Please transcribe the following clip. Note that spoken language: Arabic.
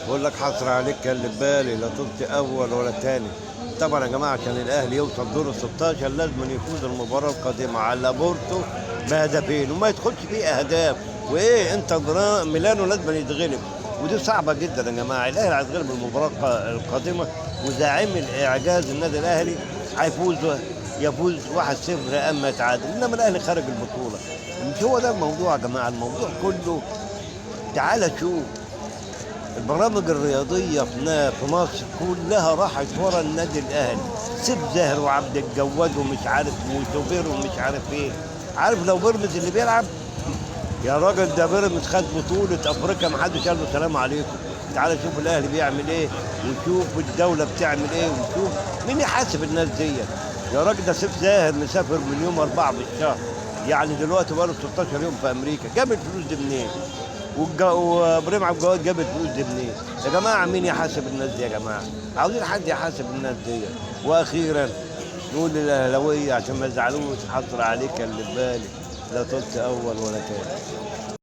بقول لك حصر عليك كان اللي في بالي، لا طلت اول ولا تاني. طبعا يا جماعه عشان الاهلي يوصل دور ال 16 لازم يفوز المباراه القادمه على بورتو بهدفين وما يدخلش فيه اهداف. وايه انت ميلانو لازم يتغلب، ودي صعبه جدا يا جماعه. الاهلي هيتغلب المباراه القادمه، وزعيم الاعجاز النادي الاهلي هيفوز، يفوز 1-0 اما يتعادل، انما الاهلي خارج البطوله. مش هو ده الموضوع يا جماعه، الموضوع كله تعال شوف البرامج الرياضية في مصر كلها راحت ورا النادي الأهلي. سيف زاهر وعبد الجواد ومش عارف وشوبير ومش عارف ايه. عارف لو بيراميدز اللي بيلعب، يا راجل ده بيراميدز خد بطولة أفريقيا ما حدش قال له سلام عليكم. تعال شوف الأهلي بيعمل ايه، وشوف الدولة بتعمل ايه، وشوف مين يحاسب الناس دي. يا راجل ده سيف زاهر مسافر من يوم 4 بالشهر، يعني دلوقتي بقاله 16 يوم في أمريكا. جاب الفلوس دي منين؟ وابراهيم عبد الجواد جاب الفلوس دي منين؟ يا جماعه مين يحاسب الناس دي يا جماعه؟ عاوزين حد يحاسب الناس دي. واخيرا نقول للاهلاويه عشان ما يزعلوش، حصر عليك اللي في بالي، لا طلت اول ولا تاني.